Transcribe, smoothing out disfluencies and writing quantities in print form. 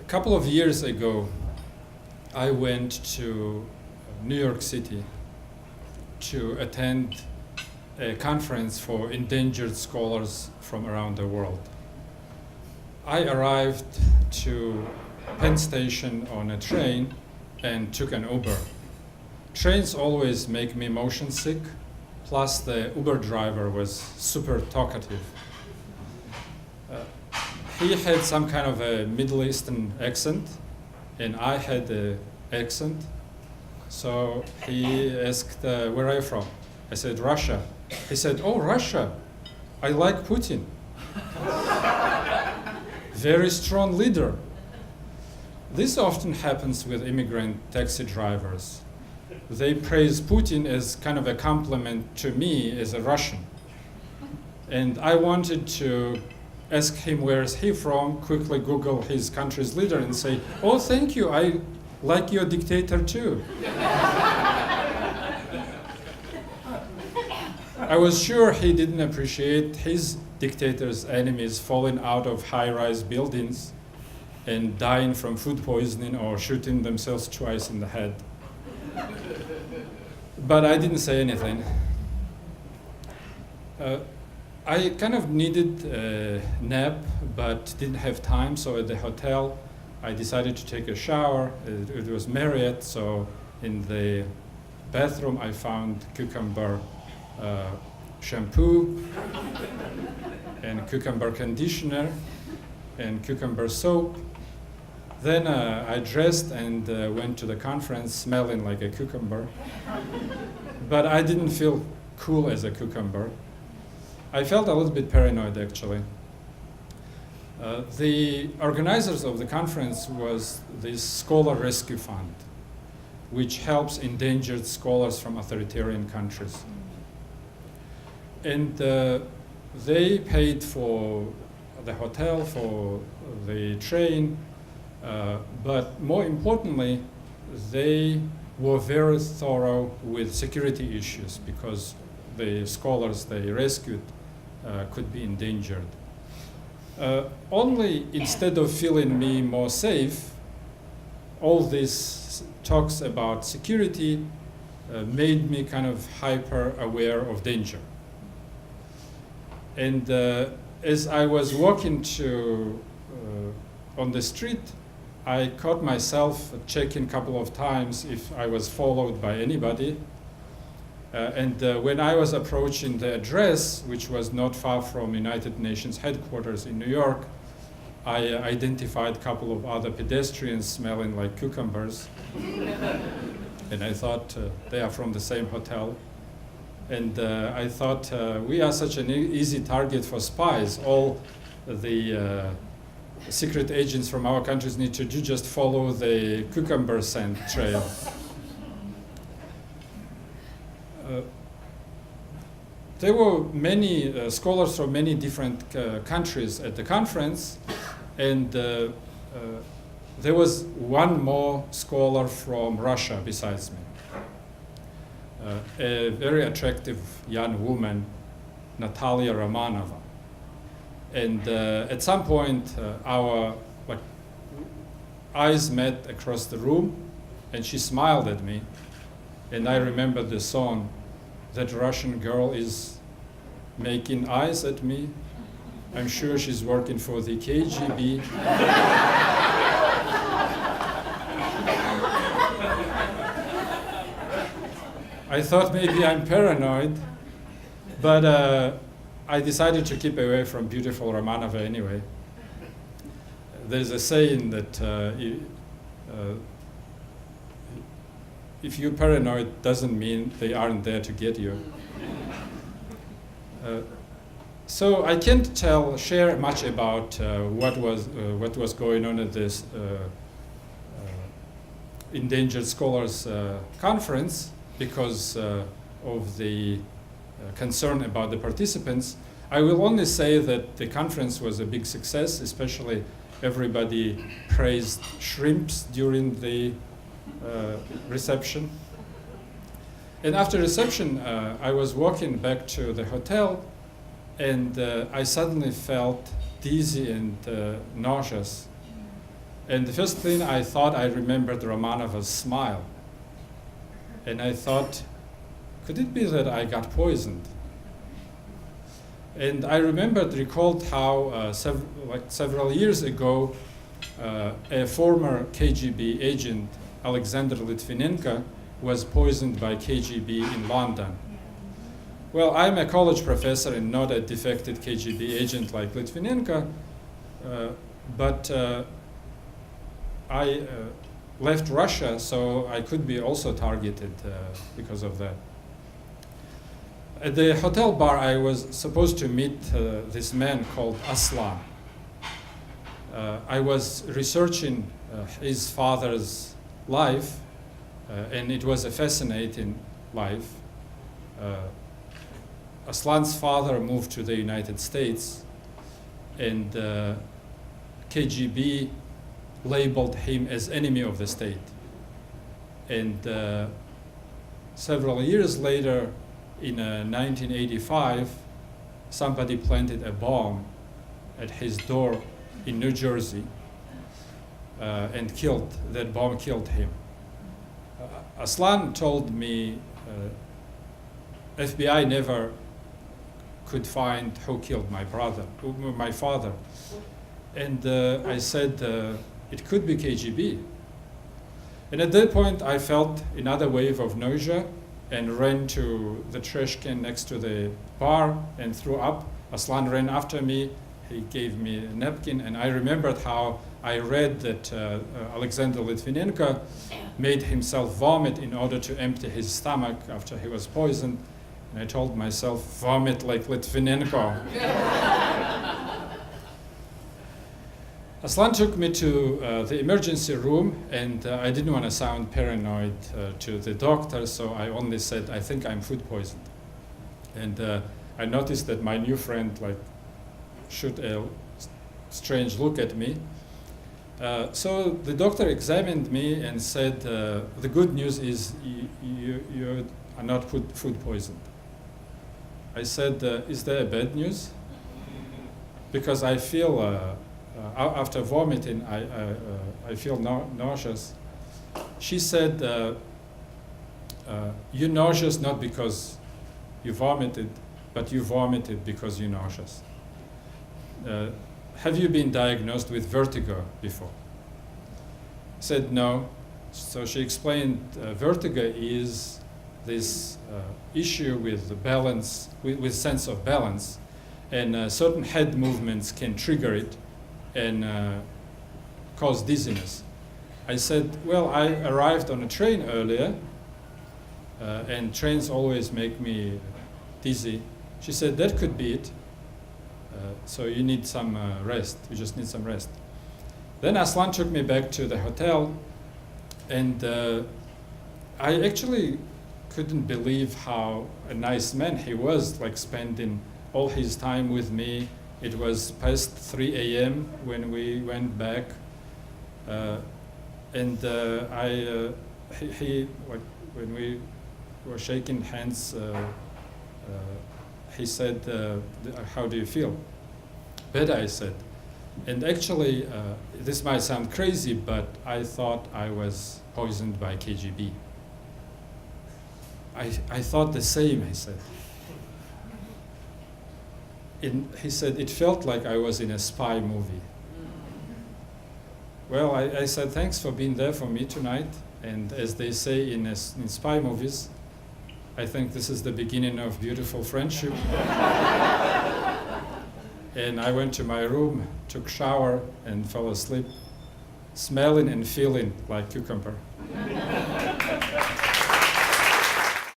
couple of years ago, I went to New York City to attend a conference for endangered scholars from around the world. I arrived to Penn Station on a train and took an Uber. Trains always make me motion sick, plus the Uber driver was super talkative. He had some kind of a Middle Eastern accent, and I had an accent. So he asked, where are you from? I said, Russia. He said, oh, Russia, I like Putin. Very strong leader. This often happens with immigrant taxi drivers. They praise Putin as kind of a compliment to me as a Russian. And I wanted to ask him where is he from, quickly Google his country's leader and say, oh, thank you, I like your dictator too. I was sure he didn't appreciate his dictator's enemies falling out of high-rise buildings and dying from food poisoning or shooting themselves twice in the head. But I didn't say anything. I kind of needed a nap, but didn't have time, so at the hotel, I decided to take a shower. It was Marriott, so in the bathroom, I found cucumber shampoo and cucumber conditioner and cucumber soap. Then I dressed and went to the conference smelling like a cucumber. But I didn't feel cool as a cucumber. I felt a little bit paranoid, actually. The organizers of the conference was this Scholar Rescue Fund, which helps endangered scholars from authoritarian countries. And they paid for the hotel, for the train, but more importantly, they were very thorough with security issues because the scholars they rescued could be endangered. Only instead of feeling me more safe, all these talks about security made me kind of hyper aware of danger. And as I was walking on the street, I caught myself checking a couple of times if I was followed by anybody. When I was approaching the address, which was not far from United Nations headquarters in New York, I identified a couple of other pedestrians smelling like cucumbers. And I thought they are from the same hotel. And I thought, we are such an easy target for spies. All the secret agents from our countries need to do just follow the cucumber scent trail. There were many scholars from many different countries at the conference, and there was one more scholar from Russia besides me. A very attractive young woman, Natalia Romanova. And at some point, our eyes met across the room, and she smiled at me. And I remember the song, "That Russian girl is making eyes at me. I'm sure she's working for the KGB." I thought maybe I'm paranoid, but I decided to keep away from beautiful Romanova anyway. There's a saying that if you're paranoid, doesn't mean they aren't there to get you. So I can't share much about what was going on at this Endangered Scholars Conference because of the concern about the participants. I will only say that the conference was a big success, especially everybody praised shrimps during the reception. And after reception, I was walking back to the hotel, and I suddenly felt dizzy and nauseous. And the first thing I thought, I remembered Romanova's smile. And I thought, could it be that I got poisoned? And I recalled how several years ago, a former KGB agent, Alexander Litvinenko, was poisoned by KGB in London. Well, I'm a college professor and not a defected KGB agent like Litvinenko, but I left Russia, so I could be also targeted because of that. At the hotel bar, I was supposed to meet this man called Aslan. I was researching his father's life, and it was a fascinating life. Aslan's father moved to the United States, and KGB labeled him as enemy of the state. And several years later, in 1985, somebody planted a bomb at his door in New Jersey and that bomb killed him. Aslan told me FBI never could find who killed my father. And I said, it could be KGB. And at that point, I felt another wave of nausea and ran to the trash can next to the bar and threw up. Aslan ran after me. He gave me a napkin, and I remembered how I read that Alexander Litvinenko made himself vomit in order to empty his stomach after he was poisoned. And I told myself, vomit like Litvinenko. Aslan took me to the emergency room, and I didn't want to sound paranoid to the doctor, so I only said, I think I'm food poisoned. And I noticed that my new friend shoot a strange look at me. So the doctor examined me and said, the good news is you are not food poisoned. I said, is there a bad news? Because I feel, after vomiting, I feel nauseous. She said, you're nauseous not because you vomited, but you vomited because you're nauseous. Have you been diagnosed with vertigo before? I said no. So she explained vertigo is this issue with the balance, with sense of balance, and certain head movements can trigger it and cause dizziness. I said, well, I arrived on a train earlier, and trains always make me dizzy. She said, that could be it. So you need some rest. You just need some rest. Then Aslan took me back to the hotel, and I actually couldn't believe how a nice man he was, spending all his time with me. It was past 3 a.m. when we went back, and when we were shaking hands, he said, how do you feel? Better, I said. And actually, this might sound crazy, but I thought I was poisoned by KGB. I thought the same, I said. He said, it felt like I was in a spy movie. Well, I said, thanks for being there for me tonight. And as they say in spy movies, I think this is the beginning of beautiful friendship. And I went to my room, took shower, and fell asleep, smelling and feeling like cucumber.